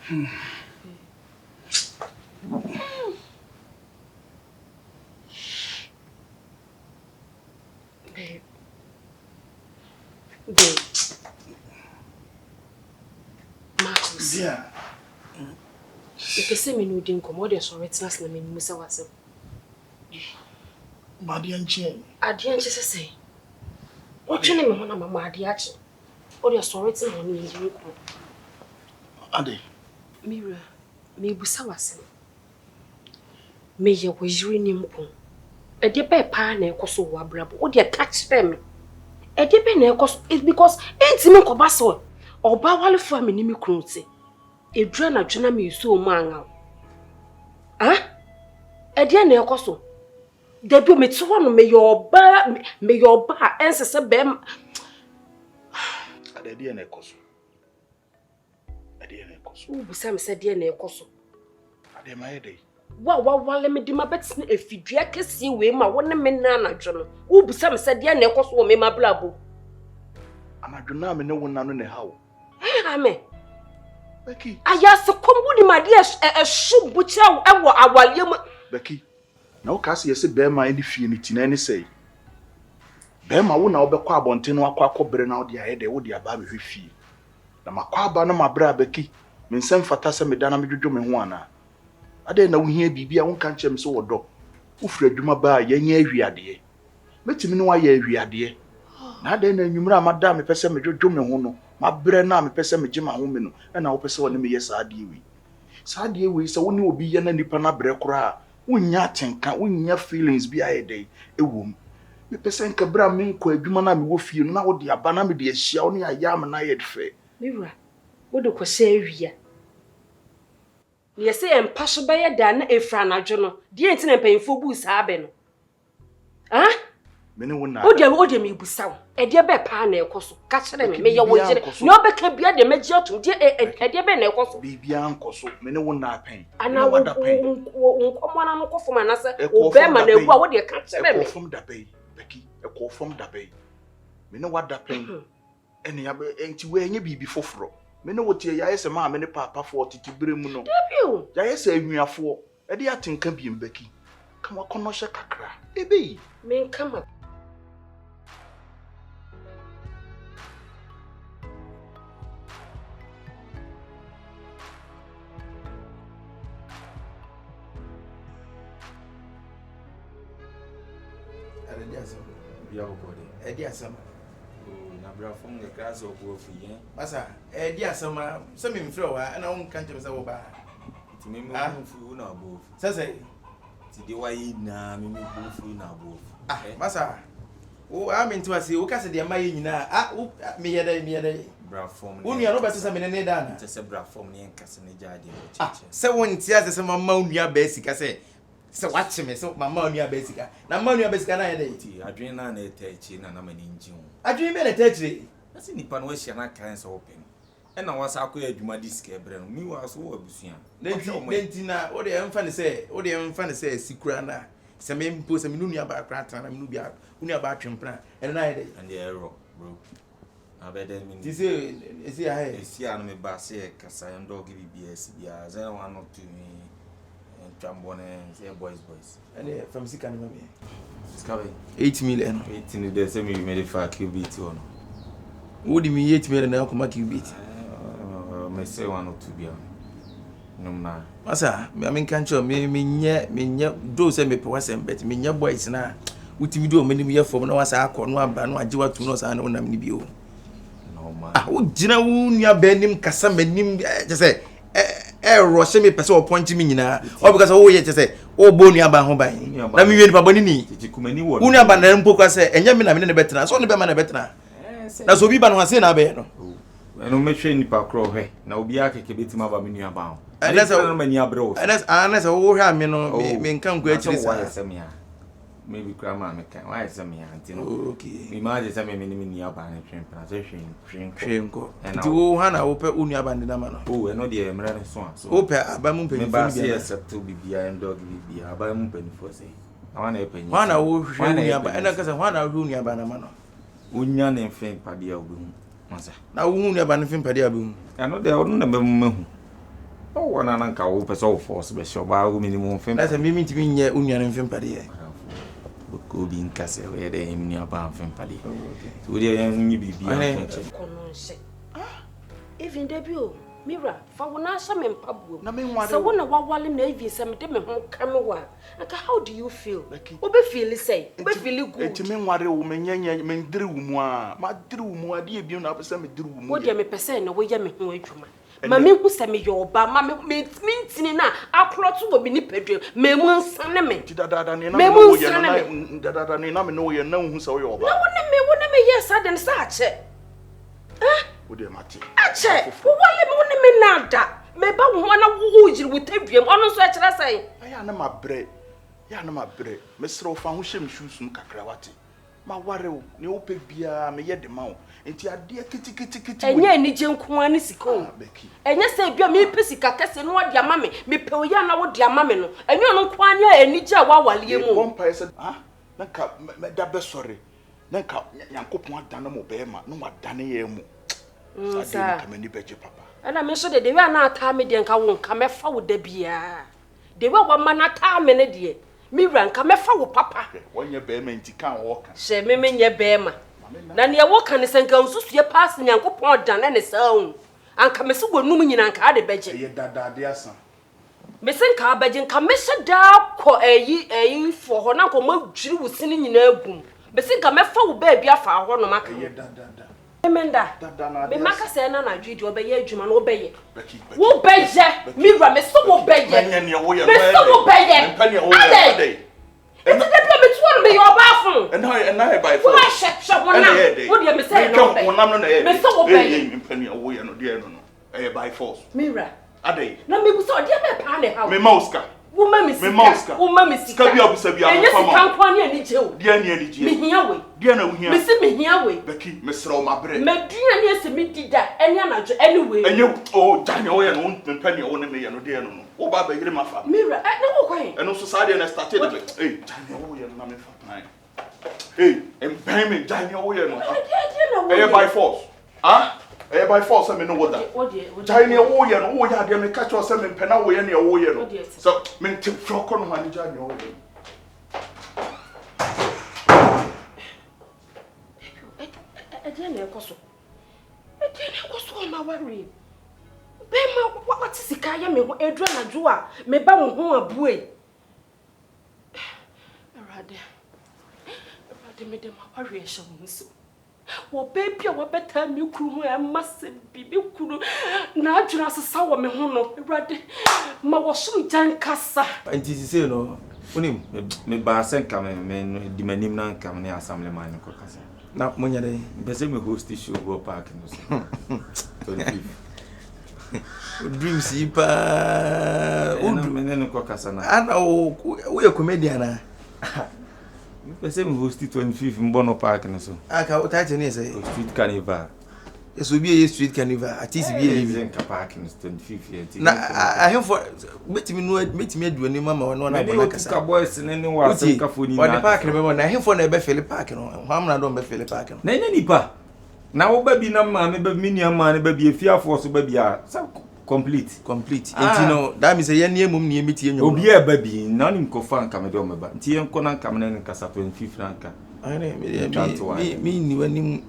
Marcus. Yeah. If you say me no din come, what dey so retnas na me musa wasem. Madianche. Adianche say. What you name me na mama adiache. What dey so retin na me din come. Ade. Mira, me busa wasem. Me ye wo yiri nim ko. E dey be pa na ekoso wo abrabo. What dey catch them. E dey be na ekoso it's because entimi ko ba so. Oba wale fu ameni mi krunti. Edura na dwena me so mu anga. Ah? E dey na ekoso. Debi me to no me your ba ensese bem. Ade dey na ekoso. Ade na ekoso. U busa me se dey na ekoso. Ade ma ye dey. Wa wale me di ma betina efidua kesi we ma wona me na na dwo no. U busa me se dey na ekoso wo me ma blabo. Anadwona me ne wona no ne hawo. Amen. Becky. Aya se kombu ni ma dia shubu kira ewo awalem. Becky. Na wo ka se yesi be ma eni fie ni tina ni sei. Be ma wo na wo be kwa abonte no akwa akobere na wo dia ye de wo dia ba be hwe fie. Na makwa aba no mabra Becky. Me nsem fata se me dana me dwodwo me ho ana. Ade na wo hia bibia wo kan kyem se wo do. Wo fura adwuma ba ye nya ahwiade. Metimi no wa ye ahwiade. Na ade na nwumra amada me pese me dwodwo me ho no. Mabre na me pese me gima ho me no. E na wo pese wo ne me ye saade wi. Saade wi se wo ne obi ye na nipa na bre kora. Wonya atenka, wonya feelings bi ayede ewom. Me pese nka bra me nko adwuma na me wo fie no na wo de aba na me de ahia wo ne aya me na ye fe. Mira, wo de kwose awia. Ye se empa so be ye da na efra na dwo no. De enti na mpanfo bu saa be no. Ah? Me ne wona. O de me busa wo. E de be pa na ekoso. Ka kire me ye wo jire. No be ka bia de magi otum de e de be na ekoso. Bibia ankoso. Me ne wona pen. Ana wo nkomo na no kofo ma na se o be ma na ewu a wo de ka kire me. Ekofom da bay. Becky, ekofom da bay. Me ne wada pen. Ene ya enti we enye bibi foforo. Me ne wotie ya yese ma me ne papa fo titi bremu no. Debio. Ya yese ahwiafo. E de atenka bi Becky. Kama kono hye kakra. Ebe. Me nkama. Edi asama. Na bra from the class of go for yen. Masa, edi asama, so me mfrɛ wa na won kan kyem sɛ wo ba. Ti me mo fu na bo. Sɛ ti de wa yi na me bo fu na bo. Masa. Wo a me ntwa se wo ka se de ma ye nyina. Me yɛda. Bra from. Wo nua no bɛte sɛ me ne da na. Te sɛ bra from ne nkase ne jaade. Sɛ won tia sɛ mama nua ba sika sɛ se watch me so mama nua ba sika na mama nua ba sika na ye dey ti adwen na na etachi na mani nji ho adwen me na etachi asi nipa no ahia na kan se open e na wasa akoya adwuma di sika ebre no mi wa so wa busua nenti na wo de emfa ne se sikura na se me mpo se me nua ba krata na me nua ba atwempra e na ye dey and the error bro na be dey me ti se esi a he esi a no me ba se kasa ndog BBS bia 0102 Chambone, say boys. And from Sika no me. Sika 8 million. 18 dey say me made for QBT on. Wo di me 8 million na ko ma QBT. Me say 1 or 2 bia. No na. Masa, me kan cho me nya do say me pe wasem bet me nya boys na. Utimi do me ni me fom na wasa akọ no aba no agye watu no sa na wonam ni bio. No man. Wo gina wo nua ba nim kasa manim je say rush me person point me nyina o because wo ye say o bo nua ba ho ban na me wie ni pa boni ni tikumani wo nua ba na mpo kwa say enya me na me ne betena so ne be ma na betena na so bi ba no ase na be no eno me hwe nipa kro hwe na obi akeke betima ba me nua ba ho anasa no mani abre wo anasa wo hwe ame no me nkan ko akiri sa maybe grandma me kan why say me auntie no okay me ma je say me ni nua ba na twempra say hwenko ti wo ha na wo pe nua ba ndina ma no eno de emre ne so wo pe aba mu pe me ba say accept bibia ndog bibia aba mu pe ni fo say awa na epanyi wa na wo hwe nua ba ena kasa wa na hwe nua ba na ma no onya ne mfen pade a obehu masa na wo nua ba ne mfen pade a obehu eno de ono na be mu Oh, na nanka wo pese wo force be sho ba wo minimum fem. Na se me ntimi nye onua no mfem pade ye. Ko bi nkase we de emi ni aba fem pade. So we dey nyi bibia nche. Kono nse. Even debut Mira, fa wona sha me mpabuo. Na me nware. So wona wawale na even se me de me ho kame wa. Aka how do you feel? Obe feel say, obe feel good. Enti me nware wo menyenye me ndiri wo mu a. Ma diri wo mu a de ebiem na pese me diri wo mu. Wo de me pese na wo ye me ho adwuma. Ma me hu se me yoba, ma me ntini na akroto wo bi ni pedwe. Me mu nsane me. Ti dada ne na me no ye na dada ne na me no ye na hu se wo yoba. Na wo ne me yes aden sa ache. Wo de mate. Ache, wo wale me nada. Me ba wo na wo jiri wo tadwam. Ono so akira sai. Aya na mabre. Ya na mabre. Me sro fa ho hyem shoesum kakra wate. Ma ware wo ne wo pe bia me ye de ma wo. Enti ade kiti. Enye ani je nkoa ni sika o. Enye se bia me pe sika kese no ode ama me pe oya na wo de ama me no. Enye ono nkoa ni ani je wa wale mu. Bon pa ese na ka me da be sorry. Na ka Yankopon adane mo be ma no wadane ye mu. Sa de ni beje papa. Ana me so de we na ata me de nka wo nka me fa wo da bia. De we wa ma na ta me ne de. Mi ranka me fa wo papa. Wonye be ma nti kan wo ka. She me nye be ma. Na ne wo kan se nka nsusue pass Yankopon dane ne sa hu. Anka me se wonum nyina nka de beje. Ye dada de asa. Me se nka beje nka me hye da ko eyi fo ho na ko ma dwiri wo sini nyina agum. Me se nka me fa wo ba bia fa ho no maka. Ye dada. Emenda. Me maka se na na dwidi obeye adwuma na obeye. Wo beje. Mira me so wo beye. Me so wo beye. Ade. Enti de bia me tuwa me yo ba fun. And I buy for. Wo shep wona. Wo de me say no beye. Me so wo beye. Mpani wo ye no de no. Eh by force. Mira. Ade. Na me bu so de be pa ne ha. Me mauska. Woman misika. Woman misika. Ska bia busa bia no fama. Enye kan ani je o. Dia ni ani je. Me hia we. Dia na wo hia. Me se me hia we. Beki me sra o mabre. Me dua ni ese me dida. Enya na jo anyway. Enye o Daniel wo ye no mpani wo ne me ye no de no. Wo ba ba yire mafa. Mira, na wo kwan. Eno so sa de na started be. Eh, Daniel wo ye no na me fa pan. Eh, employment Daniel wo ye no. Eh by force. Ah? Eh by force me no woda. Daniel wo ye no wo ya de me catch us me pena wo ye na wo ye no. So me ntip froko no ma ni Daniel wo ye. Edene ekoso. Edene ekoso ma worry. Be ma what sika ya me ho edura na jo a me ba wo ho abue. Erade me de ma worry e sha wo so. Wo baby wo beta mi kuru ho e masse bibi kuru na adwuna sesa wo me ho no. Erade ma wo so jan kasa. Anti sise no. Unim Me ba senka me di manim na nka me assembly man ko kasa. Na munya dey. Bese me host show go park no so. Dreams yi pa. Udu me ne ko kasa na. Ana wo ye comedian na. Bese me host 25 mbono park no so. Aka o title ne say street carnival. Eso bi ye street carnival artist bi ye zenka park no 25 years. Na ahemfo metimi aduani mama no na bona kasa. Ka boys ne ne wa senka foni na. On park ne be na ahemfo na be fele park no. Hamna do be fele park no. Na nya nipa. Na wo ba bi na ma me ba mini ama ne ba bi afiafo so ba bi a complete. Enti no that means ye ne emum ne emiti enyo. Obi e ba bi na ni nkofa nka me do me ba. Nti enko na nka me ne kasa 25 ranka. Ane me ni wani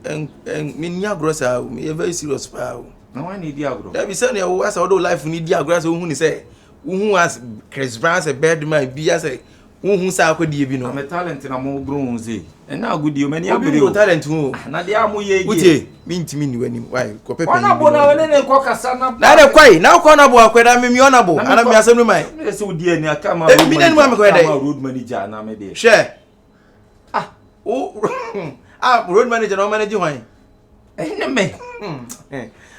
me nya grossa me very serious pa. Na wani di agro. That be say na wo asa do life ni di agro so hu ni say hu as Chris Brown say bad man bi as hu sa akodi bi no. Me talent na mo bro hu say. E na agudi o me ni abere o talent hu. Na dia mo ye ye. Uche me ntimi ni wani why ko pepe. Ona bo na wani ne ko kasa na. Na de kwai na ko na bo akweda me mi ona bo. Ana mi asem no mai. Me say odi ani aka ma. Mi na ni ma me kweda. Road manager na me de. Share. Road manager no manage why? Me.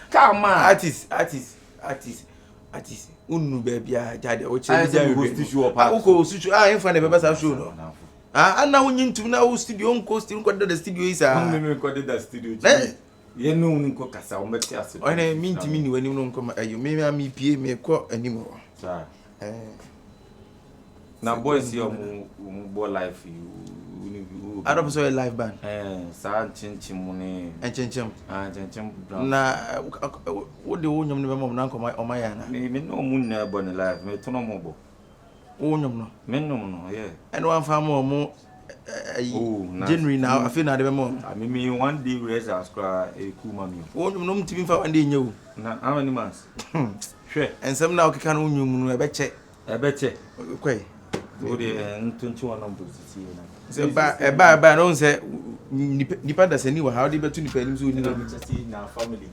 Come on. Artist. Unu baby a jade o che bi ja host show pa. Uko suchu enfa na beba sa show no. Ana wonyintum na wo studio nko studio nko the studio is me nko the studio. Ye no nko kasa o meti ase. O na mi ntimi ni wani no nko ayo me pie me ko anim ho. Sa. Na boys here mo life you. I don't say live band. Sa chinchin money. And chinchin. Chinchin. Na what the one you mom na come on my yana. Me no moon na born life. Me to no mobo. Oh no. Me no, yeah. And one farm more January now. I feel na the mom. I mean one day we as cry a cool mommy. Oh no TV for one day you. Na how many months? Sure. And some now can you betche. I betche. Okay. So the 21 numbers see na. So ba no say nipa da sani wa how dey betu nipa nim so ni na family.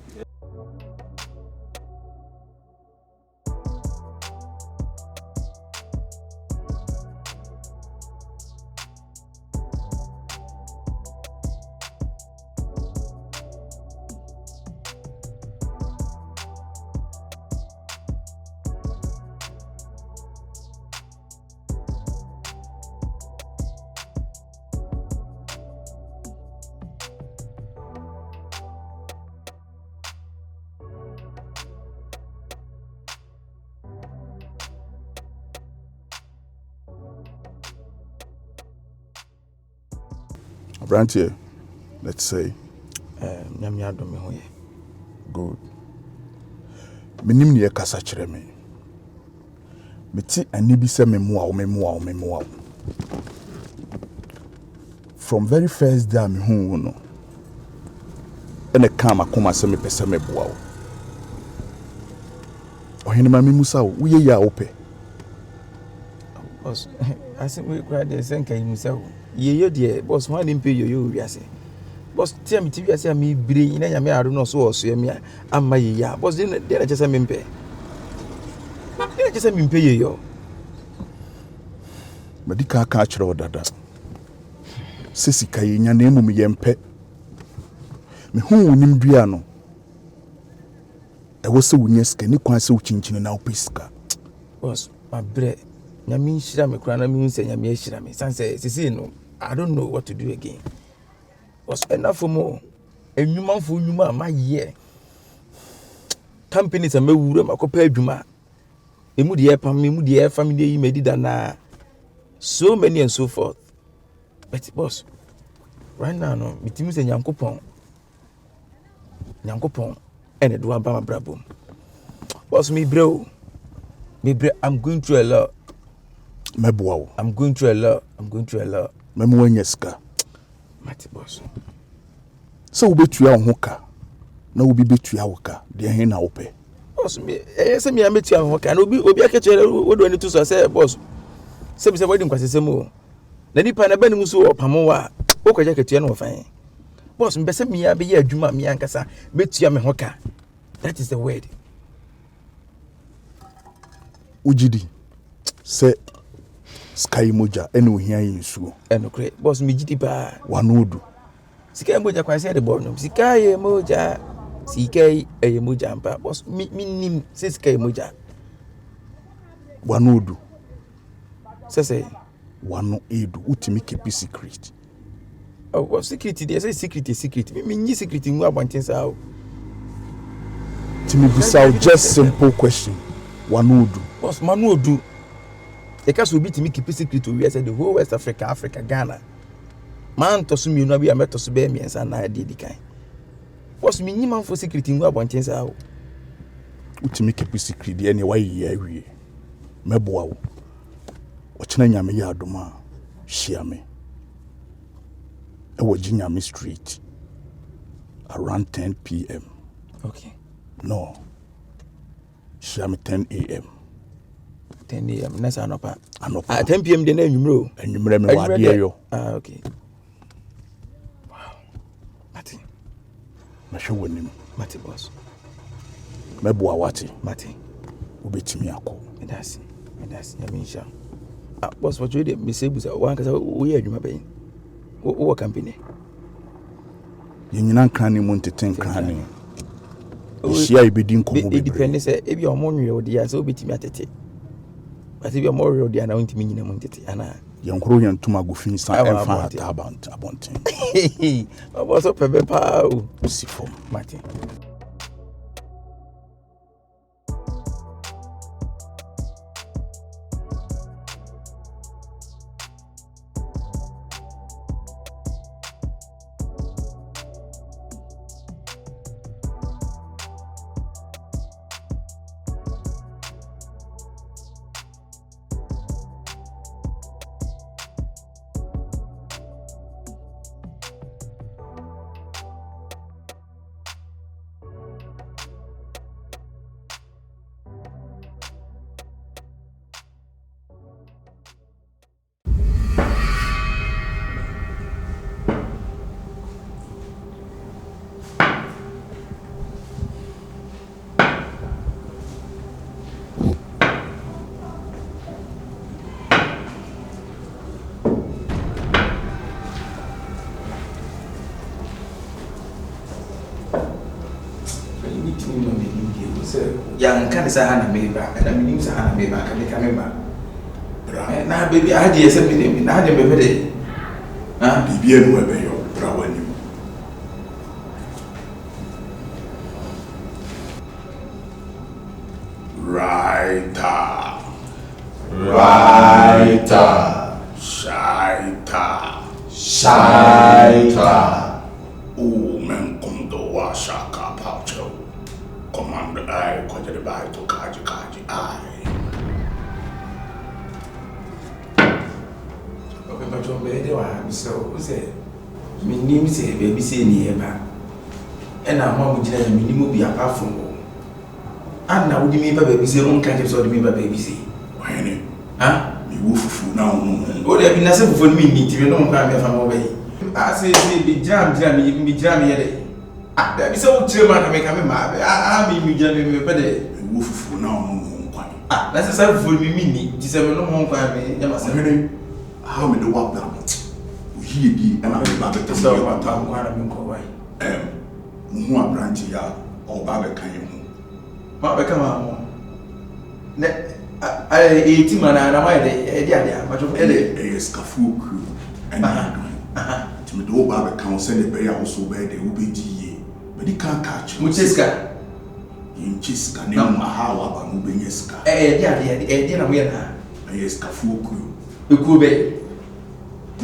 Abrantie, let's say. Nyame adom me ho ye. Good. Minim ne kasa kyerɛ me. Meti ani bi sɛ me moa. From very first day me hu no. Ene ka makoma sɛ me pɛ me boa wo. Ɔhene ma me musa wo, wo ye ya wo pɛ. Boss, I think we cried the same kind musa. Ye de boss one limpe yo wiase. Boss tell me TV say me bire ina nyame ado no so oso me amma ye ya. Boss dey na just me mpe. Dey just me mpe ye yo. Madika ka kyerɛ wo dada. Sisi kai nya na emu me yempe. Me hu wonim dua no. Ɛwɔ sɛ wonya sika ni kwan sɛ wo chinchini na wo pesika. Boss, my bre nyame hira me kura na me hu sɛ nyame hira me. San sɛ sisi no I don't know what to do again. Was enough for more. A human for you, my year. Companies are made up, I compare Juma. A moody family, you made it na. So many and so forth. But, boss, right now, no, it means a young coupon, and a dwarf brabo. Boss, me, bro, I'm going through a lot. Meboa. I'm going through a lot. Memo wenyeska. Mati boss. So ubetua wo ka. Na obi betua wo ka. De hen na wo pe. Boss me say me ametua wo ka. Na obi akechere wo do ani to so say boss. Say me say wedding kwasesem o. Na nipa na ba ni muso opamo wa. Wo kwaje ketua na wo fan. Boss me say me ya be ya adwuma me ankasa betua me ho ka. That is the word. Ujidi. Say Sky moja ene ohia yensuo eno kre boss me gidi ba wanodu sika moja kwa se de bonum sika ye moja mpa boss minim se sika moja wanodu sese wano edu utimi keep secret oh secret dey say secret me nyi secret ngu abanten sa o timi bisa just simple question wanodu boss manodu the case will be to me keep secret to we say the whole West Africa, Ghana. Man to sumi no be ameto so be miensa na di kan. Was me nyima for secret ngu abonten sa wo. Utimi keep secret dey na why ye awie. Meboa wo. Ochina nyame ya adoma hia me. E wo Ginyame Street around 10 p.m. Okay. No. Hia me 10 a.m. 10 a.m. Nasa anopa. 10 p.m. de na enwumro. Enwumre me wa de yo. Okay. Wow. Mati. Na hwe wonim. Mati boss. Meboa wati. Mati. Ubetimi akọ. Medasi. Ya minsha. Boss what you dey me say busa wan kasa wo ye adwuma bɛn. Wo company. Yenyina nkran ne mu ntete nkran ne. Ohia ibedi nkomo be. Depend say e bi omo nwe odi ya say obetimi atete. Ati bi omo odi ya na ontimi nyina mu ntete ana. Yankoro yantuma gofin san emfa ata abonten. Boss so pebe pa o. Sifo. Mati. Young can say Hannah Mayba, and I mean, Hannah Mayba can become a man. Now, baby, I had yes, a minute, and I had a baby. Ah, be a weapon, your brother. Raita. Shaita. Oh, men come to Washaka Paucho. Commander I, Quadrate by to Kaji I. Okay, but your baby, so say, me name say, baby, say near back. And I'm one with you, minimum be apart from. And now, would you mean baby say, one can't just me baby say? Why, huh? You wolf now. Oh, there be nothing for me, you don't come here from away. I say, be jam, be jam here. Ah, there be so chairman to make a map. I mean, you jam me better. You wolf now. Ah, that's a for me, December no home for me. How many walk down? He be and I'll be back at the so I'm going to go away. Who are branching out or Baba can you? What become on? I 18 man and I might much of a scaffo crew and to me, the old Baba can send a bear also bad, they will be GA, but he can't catch Muchiska in Chiska, no Mahala, and Ubeneska. Dinner, we are a scaffo crew. You could be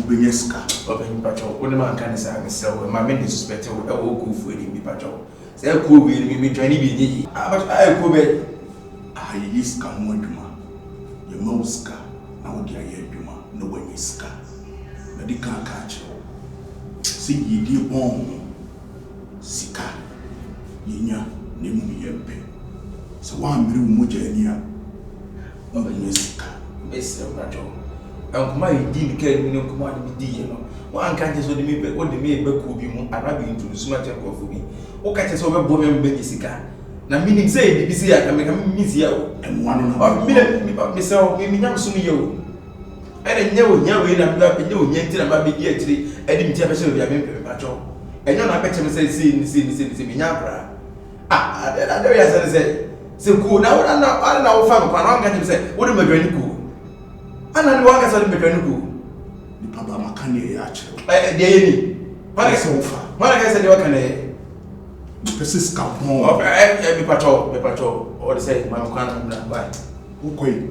Ubeneska. Open patrol, one man can say, so my men suspect a walk for him, patrol. Say, could be me joining me. But I could be. I is Kamoduma. Your Moska, now dear Yeduma, no one is ska. But he can't catch you. See ye dear bone. Sika. Yinya, Nemu Yempe. So one real Mujania. Obeneska. Mr. Patrol. And my dean came in command with D. One can't just me, but what the maid could be more Arabian to the smatter for me. O catches over Bohem Benisika. Now, meaning say, the BC, I can make a miss you, and one of myself, maybe not soon you. And I know young way and black and you, Yantin and Baby Yetri, I didn't tell you, I mean, Patrol. And you're not better to say, see, Minabra. Ah, there is, I said, so cool. Now, I don't know, I can't say, what am I going to do? And I walk as I make a new the Papa Macani, actually. Dear, what I so far? What I said, you can. This is Capon. Every patrol, or say, my Macana, but okay.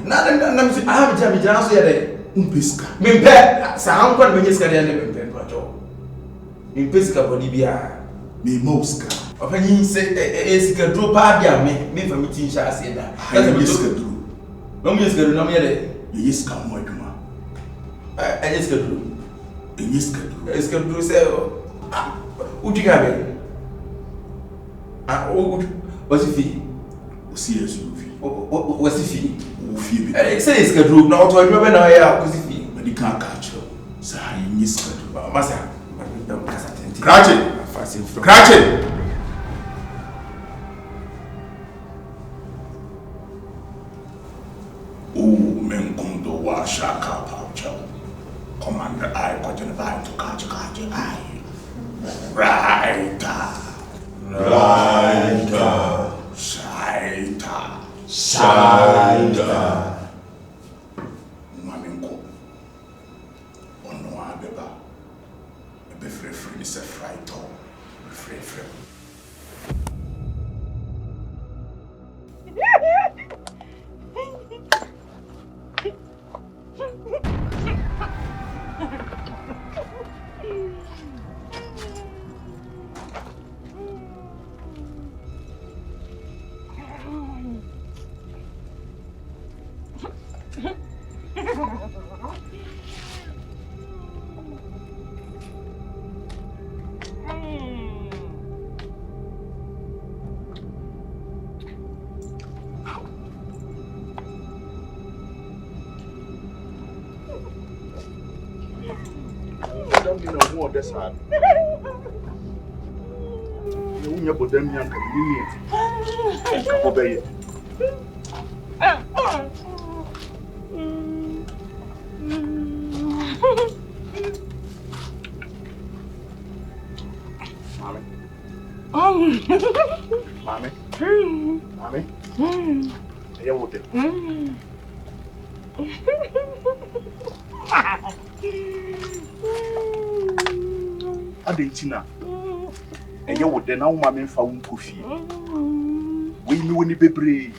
Nothing, I have Jammy Jones here. Pisca. Me pet, sound convenience can end in patrol. In Pisca, Bolivia, me Mosca. Often he said, it's a drop out, me for meeting shall say that. I just get through. No, yes, good, no, Yes, come, my duma. I just get through. Yes, good. It's good to say, would you have it? Ah, what's the fee? Serious, what's the fee? Fee. I say it's good, now to remember now, yeah, what's the fee? But you can't catch her. So I miss her. Massa, Cratch it! Cratch it! Men come to Washaka Paucho. Commander I, Quadrate by to Kaji I. Raita. Shaita. Maminko. Ono abeba. Ebe free ni se fraito. Free. Side. You won't put them young community. Obey it. Mami. Mami. Eye wo de. Adentina. Eye wo de na wo mami mfa wo nkofie. We mi woni bebre.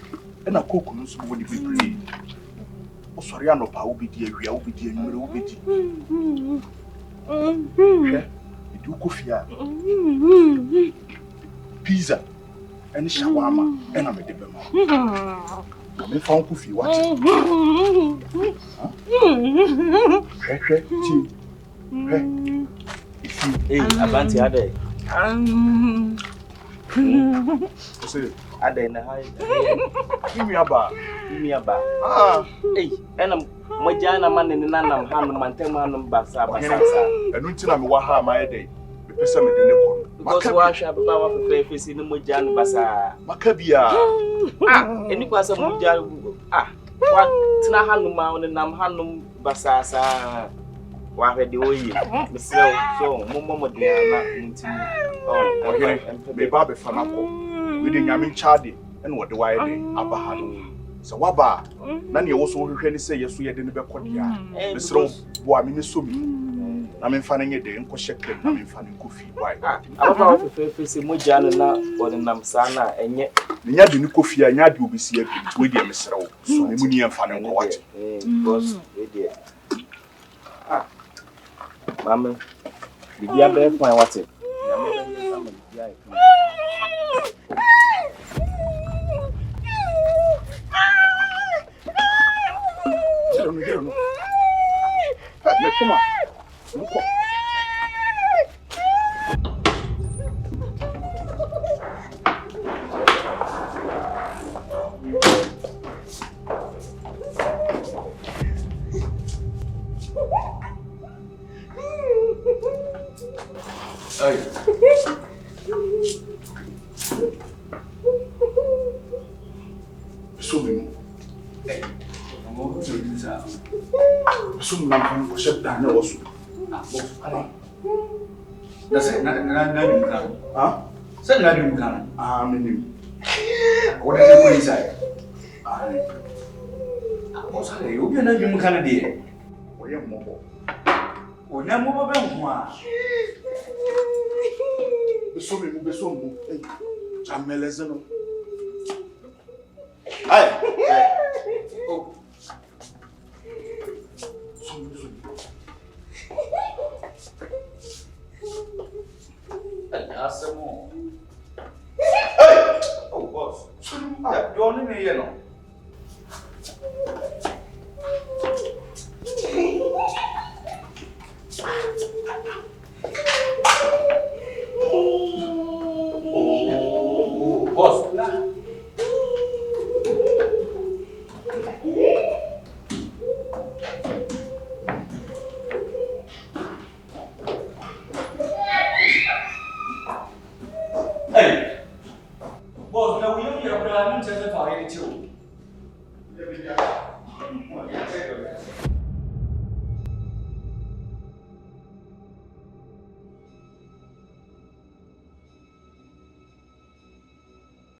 E na koku no so woni bebre. O sori anopa wo bi di awia wo bi di anwure wo bi di. Idi ukofie a. Pizza. Any shawarma, and I'm a debema. I'm a found coffee. Watch it. Hey, Abanti Ade. Ade na hai. Give me a bar. Hey, and I'm Majana man in Nanam Han Manteman Basa. And until I'm Waha my day. Person with the because wash up about face in the Mujan Basa. Macabia. And it was a Mujan. What Tinahan Mound and Nam Hanum Basasa. Why had the way? So, Momo, dear, not me Barbie Fanaco. We didn't yamin Chardy and what do I do? Abahan. So, Waba, Nanny also really say yes, we had in the Beconia. Miss Rose, Boamini. I'm finding a day and Coshek, I'm finding coffee. Why? I'm about to face Mujana or the Namsana, and yet, the new coffee and yard will be see with the Miss Rowe. So, I'm going to find what was dear. Mamma, did you have my what's it? Come on. Hey. Some man for shut down also. That's it. Huh? Said Nadim Khan. What is the inside? What's that? You'll be another Nadim dear. Or your mobile. Or no more about the so many, Jamelezano.